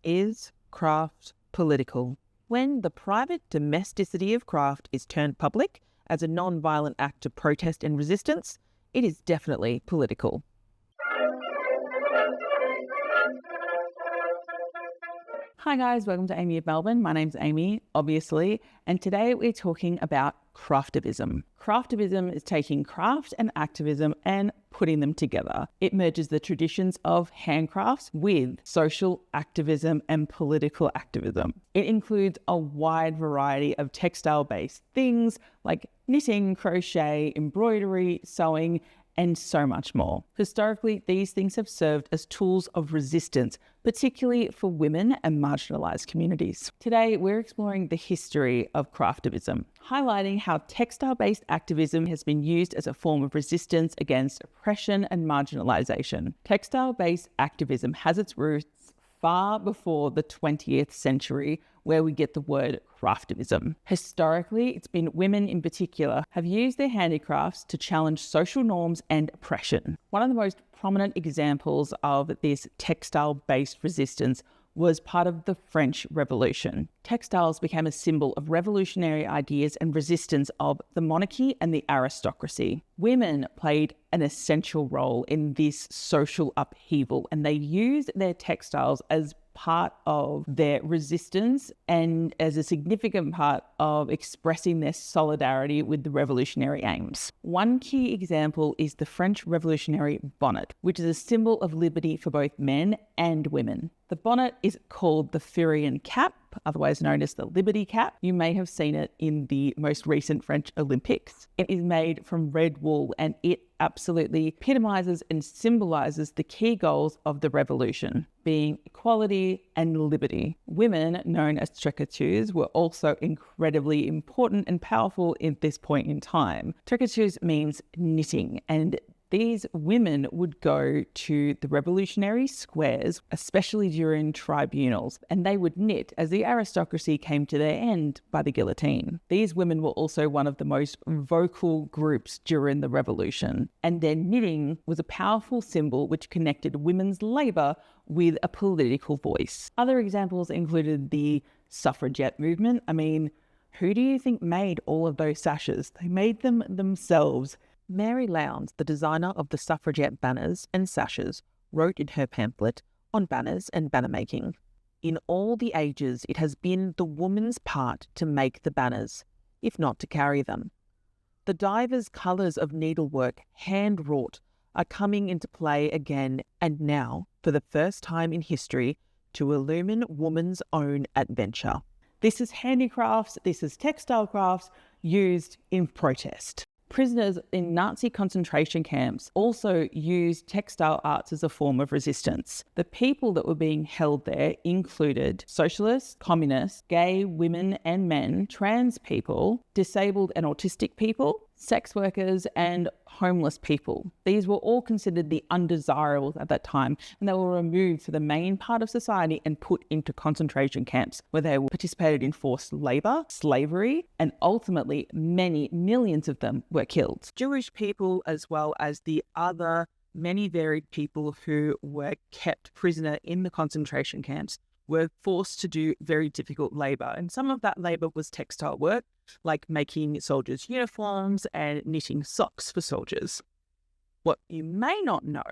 Is craft political? When the private domesticity of craft is turned public as a non-violent act of protest and resistance, it is definitely political. Hi guys, welcome to Amy of Melbourne. My name's Amy, obviously, and today we're talking about Craftivism. Craftivism is taking craft and activism and putting them together. It merges the traditions of handcrafts with social activism and political activism. It includes a wide variety of textile-based things like knitting, crochet, embroidery, sewing, and so much more. Historically, these things have served as tools of resistance, particularly for women and marginalised communities. Today, we're exploring the history of craftivism, highlighting how textile-based activism has been used as a form of resistance against oppression and marginalisation. Textile-based activism has its roots far before the 20th century, where we get the word craftivism. Historically, it's been women in particular have used their handicrafts to challenge social norms and oppression. One of the most prominent examples of this textile-based resistance was part of the French Revolution. Textiles became a symbol of revolutionary ideas and resistance of the monarchy and the aristocracy. Women played an essential role in this social upheaval, and they used their textiles as part of their resistance and as a significant part of expressing their solidarity with the revolutionary aims. One key example is the French Revolutionary bonnet, which is a symbol of liberty for both men and women. The bonnet is called the Phrygian cap, otherwise known as the Liberty cap. You may have seen it in the most recent French Olympics. It is made from red wool, and it absolutely epitomizes and symbolizes the key goals of the revolution, being equality and liberty. Women, known as tricoteuses, were also incredibly important and powerful at this point in time. Tricoteuses means knitting, and these women would go to the revolutionary squares, especially during tribunals, and they would knit as the aristocracy came to their end by the guillotine. These women were also one of the most vocal groups during the revolution, and their knitting was a powerful symbol which connected women's labour with a political voice. Other examples included the suffragette movement. I mean, who do you think made all of those sashes? They made them themselves. Mary Lowndes, the designer of the suffragette banners and sashes, wrote in her pamphlet on banners and banner making, "In all the ages it has been the woman's part to make the banners, if not to carry them. The divers colours of needlework, hand-wrought, are coming into play again, and now, for the first time in history, to illumine woman's own adventure." This is handicrafts, this is textile crafts used in protest. Prisoners in Nazi concentration camps also used textile arts as a form of resistance. The people that were being held there included socialists, communists, gay women and men, trans people, disabled and autistic people, sex workers, and homeless people. These were all considered the undesirables at that time, and they were removed from the main part of society and put into concentration camps where they participated in forced labour, slavery, and ultimately many millions of them were killed. Jewish people, as well as the other many varied people who were kept prisoner in the concentration camps, were forced to do very difficult labour. And some of that labour was textile work, like making soldiers' uniforms and knitting socks for soldiers. What you may not know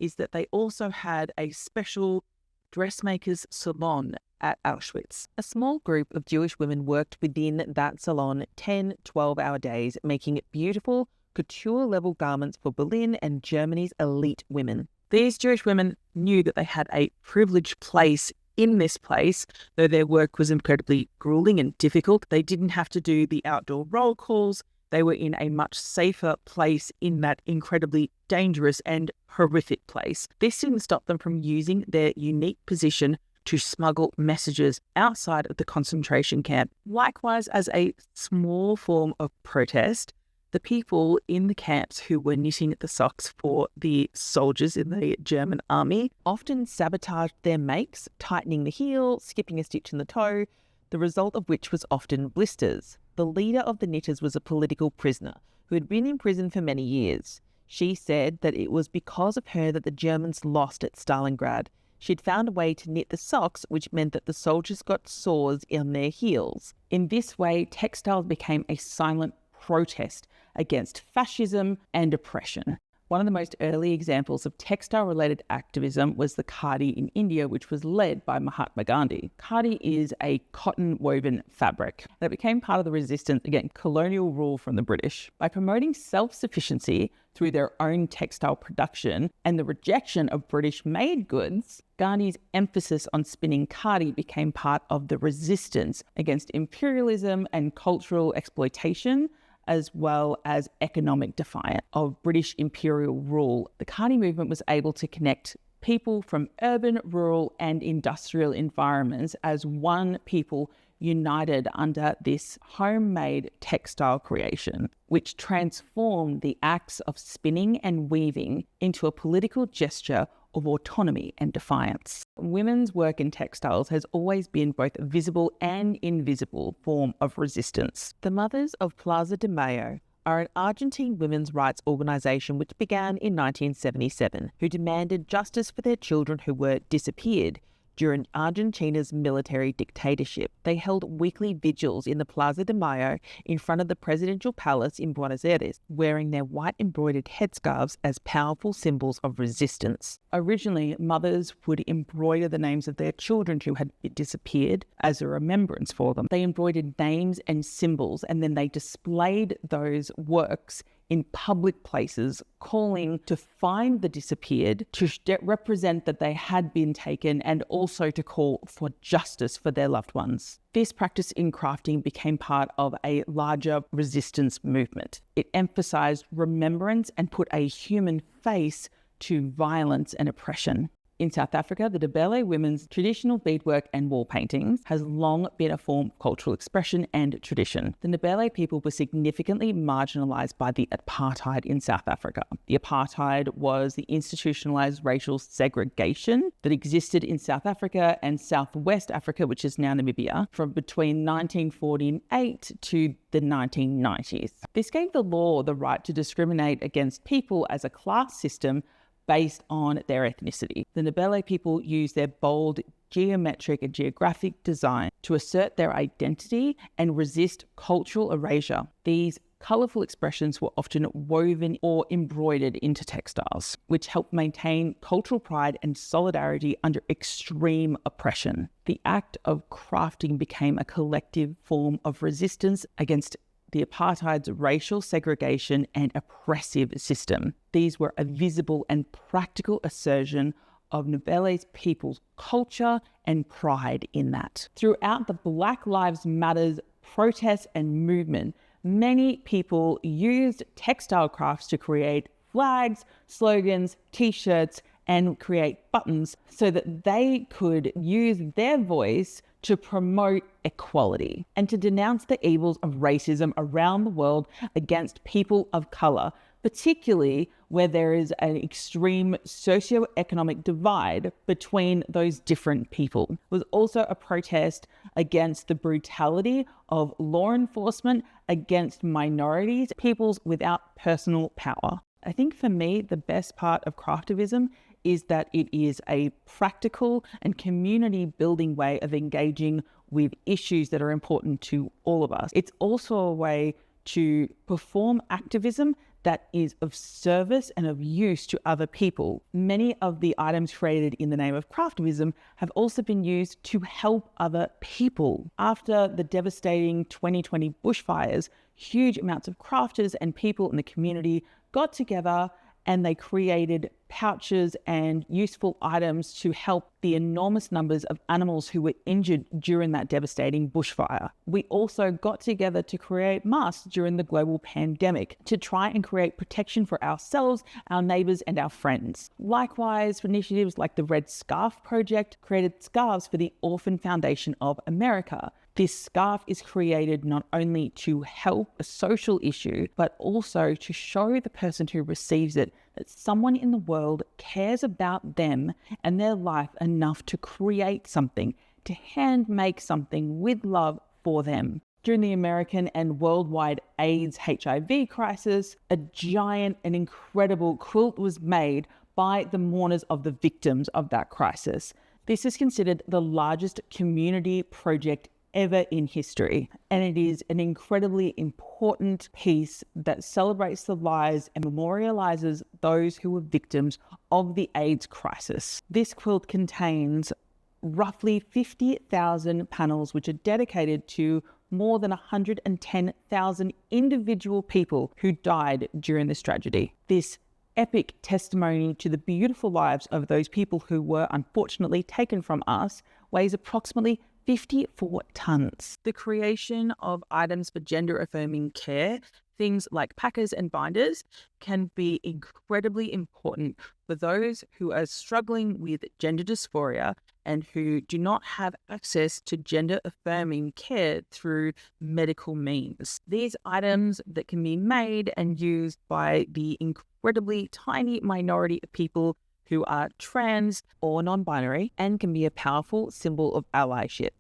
is that they also had a special dressmaker's salon at Auschwitz. A small group of Jewish women worked within that salon 10, 12-hour days, making beautiful couture-level garments for Berlin and Germany's elite women. These Jewish women knew that they had a privileged place in this place, though their work was incredibly grueling and difficult. They didn't have to do the outdoor roll calls. They were in a much safer place in that incredibly dangerous and horrific place. This didn't stop them from using their unique position to smuggle messages outside of the concentration camp. Likewise, as a small form of protest, the people in the camps who were knitting the socks for the soldiers in the German army often sabotaged their makes, tightening the heel, skipping a stitch in the toe, the result of which was often blisters. The leader of the knitters was a political prisoner who had been in prison for many years. She said that it was because of her that the Germans lost at Stalingrad, She'd found a way to knit the socks, which meant that the soldiers got sores in their heels. In this way, textiles became a silent protest against fascism and oppression. One of the most early examples of textile-related activism was the khadi in India, which was led by Mahatma Gandhi. Khadi is a cotton-woven fabric that became part of the resistance against colonial rule from the British. By promoting self-sufficiency through their own textile production and the rejection of British-made goods, Gandhi's emphasis on spinning khadi became part of the resistance against imperialism and cultural exploitation, as well as economic defiance of British imperial rule. The khadi movement was able to connect people from urban, rural, and industrial environments as one people united under this homemade textile creation, which transformed the acts of spinning and weaving into a political gesture of autonomy and defiance. Women's work in textiles has always been both a visible and invisible form of resistance. The Mothers of Plaza de Mayo are an Argentine women's rights organisation which began in 1977, who demanded justice for their children who were disappeared during Argentina's military dictatorship. They held weekly vigils in the Plaza de Mayo in front of the presidential palace in Buenos Aires, wearing their white embroidered headscarves as powerful symbols of resistance. Originally, mothers would embroider the names of their children who had disappeared as a remembrance for them. They embroidered names and symbols, and then they displayed those works in public places, calling to find the disappeared, to represent that they had been taken, and also to call for justice for their loved ones. This practice in crafting became part of a larger resistance movement. It emphasized remembrance and put a human face to violence and oppression. In South Africa, the Ndebele women's traditional beadwork and wall paintings has long been a form of cultural expression and tradition. The Ndebele people were significantly marginalised by the apartheid in South Africa. The apartheid was the institutionalised racial segregation that existed in South Africa and Southwest Africa, which is now Namibia, from between 1948 to the 1990s. This gave the law the right to discriminate against people as a class system based on their ethnicity. The Ndebele people use their bold geometric and geographic design to assert their identity and resist cultural erasure. These colourful expressions were often woven or embroidered into textiles, which helped maintain cultural pride and solidarity under extreme oppression. The act of crafting became a collective form of resistance against the apartheid's racial segregation and oppressive system. These were a visible and practical assertion of Ndebele's people's culture and pride in that. Throughout the Black Lives Matter protests and movement, many people used textile crafts to create flags, slogans, t-shirts, and create buttons so that they could use their voice to promote equality and to denounce the evils of racism around the world against people of colour, particularly where there is an extreme socio-economic divide between those different people. It was also a protest against the brutality of law enforcement against minorities, peoples without personal power. I think for me, the best part of Craftivism is that it is a practical and community building way of engaging with issues that are important to all of us. It's also a way to perform activism that is of service and of use to other people. Many of the items created in the name of Craftivism have also been used to help other people. After the devastating 2020 bushfires, huge amounts of crafters and people in the community got together and they created pouches and useful items to help the enormous numbers of animals who were injured during that devastating bushfire. We also got together to create masks during the global pandemic to try and create protection for ourselves, our neighbours and our friends. Likewise, initiatives like the Red Scarf Project created scarves for the Orphan Foundation of America. This scarf is created not only to help a social issue, but also to show the person who receives it that someone in the world cares about them and their life enough to create something, to hand make something with love for them. During the American and worldwide AIDS HIV crisis, a giant and incredible quilt was made by the mourners of the victims of that crisis. This is considered the largest community project ever in history, and it is an incredibly important piece that celebrates the lives and memorializes those who were victims of the AIDS crisis. This quilt contains roughly 50,000 panels, which are dedicated to more than 110,000 individual people who died during this tragedy. This epic testimony to the beautiful lives of those people who were unfortunately taken from us weighs approximately 54 tons. The creation of items for gender-affirming care, things like packers and binders, can be incredibly important for those who are struggling with gender dysphoria and who do not have access to gender-affirming care through medical means. These items that can be made and used by the incredibly tiny minority of people who are trans or non-binary and can be a powerful symbol of allyship.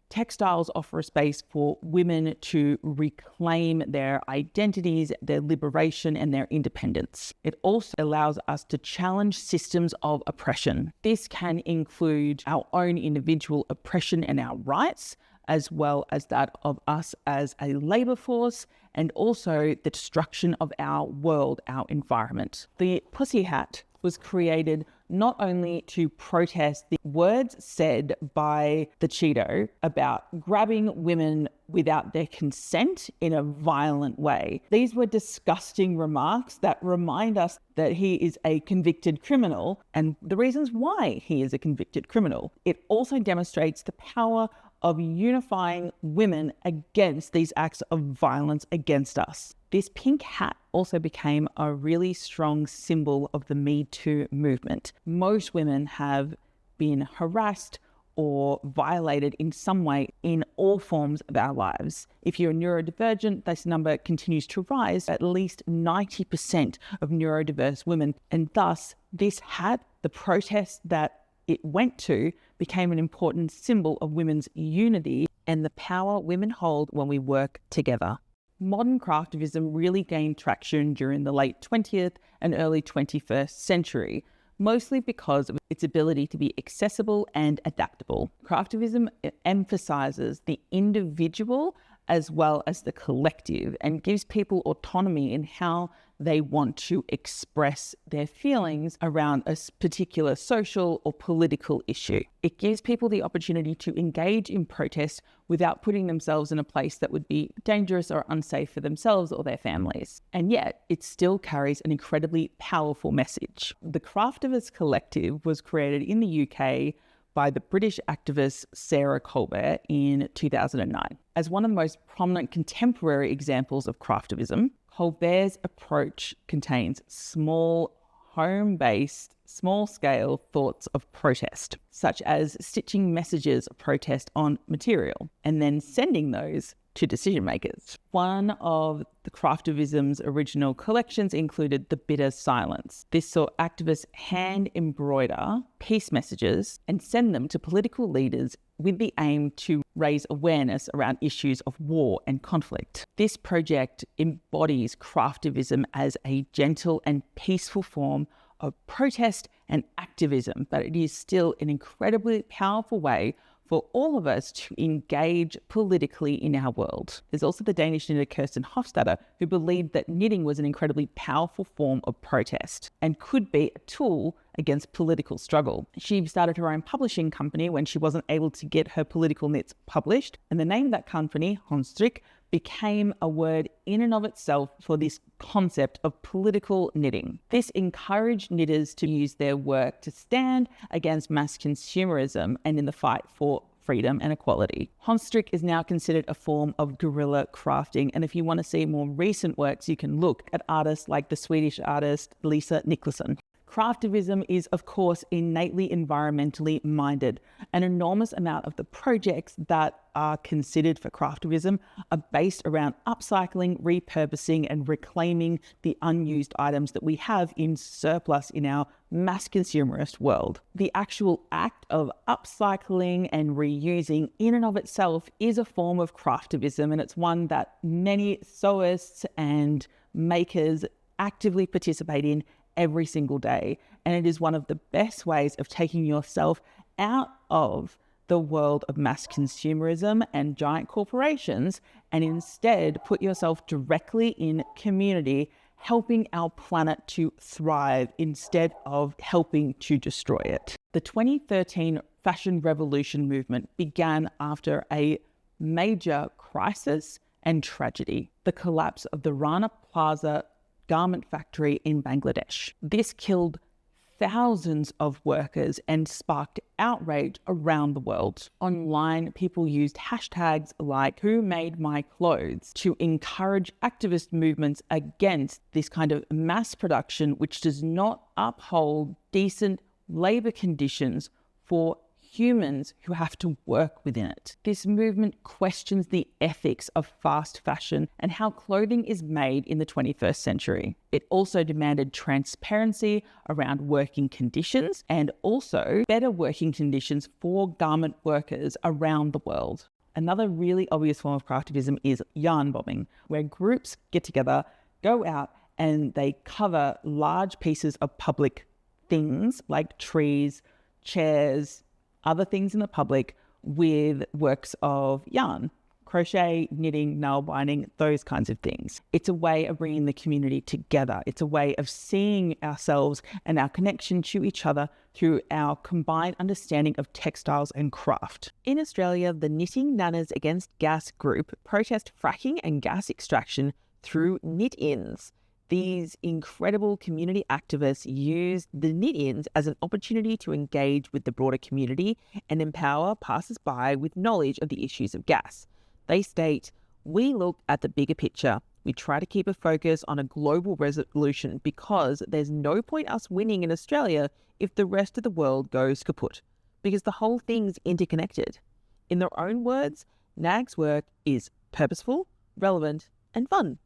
Textiles offer a space for women to reclaim their identities, their liberation, and their independence. It also allows us to challenge systems of oppression. This can include our own individual oppression and our rights, as well as that of us as a labour force, and also the destruction of our world, our environment. The pussy hat was created not only to protest the words said by the Cheeto about grabbing women without their consent in a violent way. These were disgusting remarks that remind us that he is a convicted criminal and the reasons why he is a convicted criminal. It also demonstrates the power of unifying women against these acts of violence against us. This pink hat also became a really strong symbol of the Me Too movement. Most women have been harassed or violated in some way in all forms of our lives. If you're neurodivergent, this number continues to rise. At least 90% of neurodiverse women, and thus this hat, the protest that it went to, became an important symbol of women's unity and the power women hold when we work together. Modern craftivism really gained traction during the late 20th and early 21st century, mostly because of its ability to be accessible and adaptable. Craftivism emphasizes the individual as well as the collective and gives people autonomy in how they want to express their feelings around a particular social or political issue. It gives people the opportunity to engage in protest without putting themselves in a place that would be dangerous or unsafe for themselves or their families. And yet, it still carries an incredibly powerful message. The Craftivists Collective was created in the UK by the British activist Sarah Colbert in 2009. As one of the most prominent contemporary examples of craftivism, Colbert's approach contains small, home-based, small-scale thoughts of protest, such as stitching messages of protest on material and then sending those to decision makers. One of the Craftivism's original collections included The Bitter Silence. This saw activists hand embroider peace messages and send them to political leaders with the aim to raise awareness around issues of war and conflict. This project embodies craftivism as a gentle and peaceful form of protest and activism, but it is still an incredibly powerful way for all of us to engage politically in our world. There's also the Danish knitter Kirsten Hofstadter, who believed that knitting was an incredibly powerful form of protest and could be a tool against political struggle. She started her own publishing company when she wasn't able to get her political knits published, and the name of that company, Håndstrik, became a word in and of itself for this concept of political knitting. This encouraged knitters to use their work to stand against mass consumerism and in the fight for freedom and equality. Håndstrik is now considered a form of guerrilla crafting, and if you want to see more recent works, you can look at artists like the Swedish artist Lisa Nicholson. Craftivism is, of course, innately environmentally minded. An enormous amount of the projects that are considered for craftivism are based around upcycling, repurposing, and reclaiming the unused items that we have in surplus in our mass consumerist world. The actual act of upcycling and reusing in and of itself is a form of craftivism, and it's one that many sewists and makers actively participate in every single day. And it is one of the best ways of taking yourself out of the world of mass consumerism and giant corporations, and instead put yourself directly in community, helping our planet to thrive instead of helping to destroy it. The 2013 fashion revolution movement began after a major crisis and tragedy, the collapse of the Rana Plaza garment factory in Bangladesh. This killed thousands of workers and sparked outrage around the world. Online, people used hashtags like "Who Made My Clothes" to encourage activist movements against this kind of mass production, which does not uphold decent labor conditions for humans who have to work within it. This movement questions the ethics of fast fashion and how clothing is made in the 21st century. It also demanded transparency around working conditions and also better working conditions for garment workers around the world. Another really obvious form of craftivism is yarn bombing, where groups get together, go out, and they cover large pieces of public things like trees, chairs, other things in the public with works of yarn, crochet, knitting, nail binding, those kinds of things. It's a way of bringing the community together. It's a way of seeing ourselves and our connection to each other through our combined understanding of textiles and craft. In Australia, the Knitting Nanas Against Gas group protest fracking and gas extraction through knit-ins. These incredible community activists used the knit-ins as an opportunity to engage with the broader community and empower passers-by with knowledge of the issues of gas. They state, "We look at the bigger picture. We try to keep a focus on a global resolution because there's no point us winning in Australia if the rest of the world goes kaput, because the whole thing's interconnected." In their own words, NAG's work is purposeful, relevant, and fun.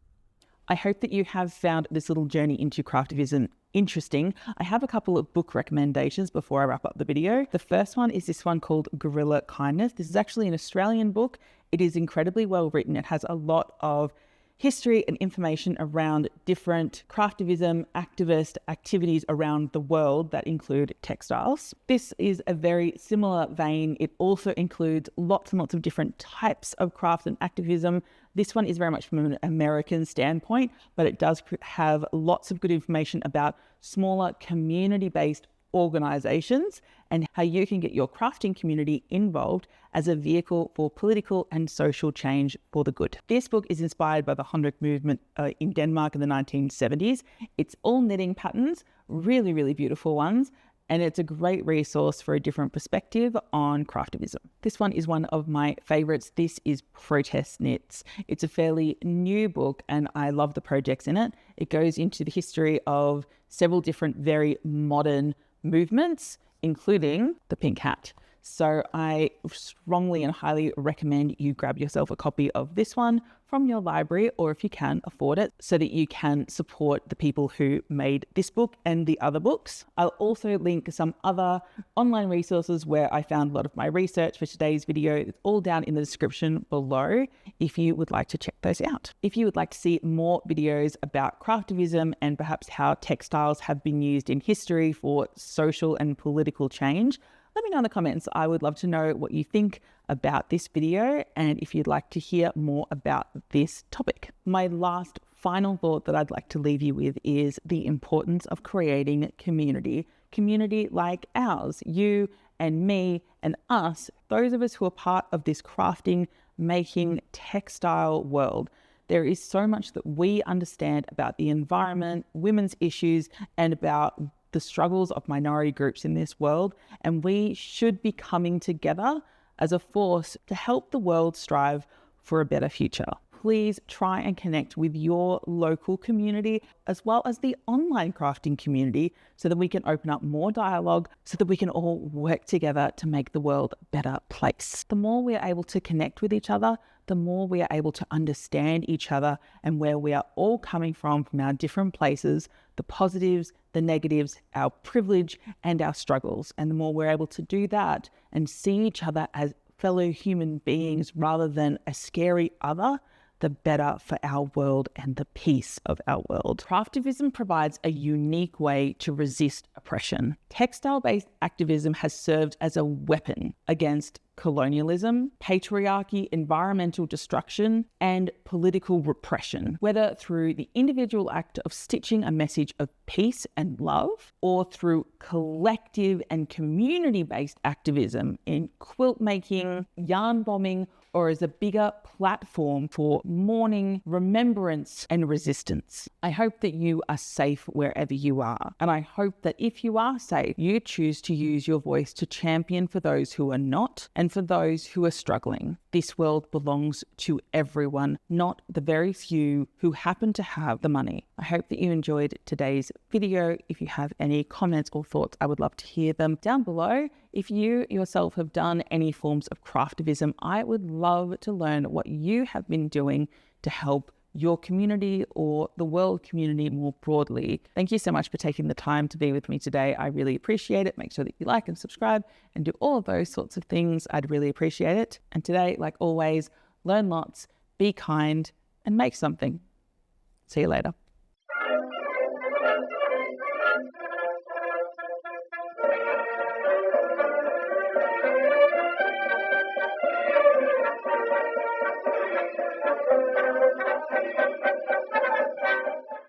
I hope that you have found this little journey into craftivism interesting. I have a couple of book recommendations before I wrap up the video. The first one is this one called Guerrilla Kindness. This is actually an Australian book. It is incredibly well written. It has a lot of history and information around different craftivism activist activities around the world that include textiles. This is a very similar vein. It also includes lots and lots of different types of craft and activism. This one is very much from an American standpoint, but it does have lots of good information about smaller community-based organizations and how you can get your crafting community involved as a vehicle for political and social change for the good. This book is inspired by the Håndværk movement in Denmark in the 1970s. It's all knitting patterns, really, really beautiful ones, and it's a great resource for a different perspective on craftivism. This one is one of my favorites. This is Protest Knits. It's a fairly new book and I love the projects in it. It goes into the history of several different very modern movements, including the pink hat. So I strongly and highly recommend you grab yourself a copy of this one from your library, or if you can afford it, so that you can support the people who made this book and the other books. I'll also link some other online resources where I found a lot of my research for today's video. It's all down in the description below if you would like to check those out. If you would like to see more videos about craftivism and perhaps how textiles have been used in history for social and political change, let me know in the comments. I would love to know what you think about this video and if you'd like to hear more about this topic. My last final thought that I'd like to leave you with is the importance of creating community. Community like ours, you and me and us, those of us who are part of this crafting, making, textile world. There is so much that we understand about the environment, women's issues, and about the struggles of minority groups in this world, and we should be coming together as a force to help the world strive for a better future. Please try and connect with your local community as well as the online crafting community so that we can open up more dialogue, so that we can all work together to make the world a better place. The more we are able to connect with each other, the more we are able to understand each other and where we are all coming from our different places, the positives, the negatives, our privilege and our struggles. And the more we're able to do that and see each other as fellow human beings rather than a scary other, the better for our world and the peace of our world. Craftivism provides a unique way to resist oppression. Textile-based activism has served as a weapon against colonialism, patriarchy, environmental destruction, and political repression, whether through the individual act of stitching a message of peace and love, or through collective and community-based activism in quilt making, yarn bombing, or as a bigger platform for mourning, remembrance, and resistance. I hope that you are safe wherever you are. And I hope that if you are safe, you choose to use your voice to champion for those who are not and for those who are struggling. This world belongs to everyone, not the very few who happen to have the money. I hope that you enjoyed today's video. If you have any comments or thoughts, I would love to hear them down below. If you yourself have done any forms of craftivism, I would love to learn what you have been doing to help your community or the world community more broadly. Thank you so much for taking the time to be with me today. I really appreciate it. Make sure that you like and subscribe and do all of those sorts of things. I'd really appreciate it. And today, like always, learn lots, be kind, and make something. See you later.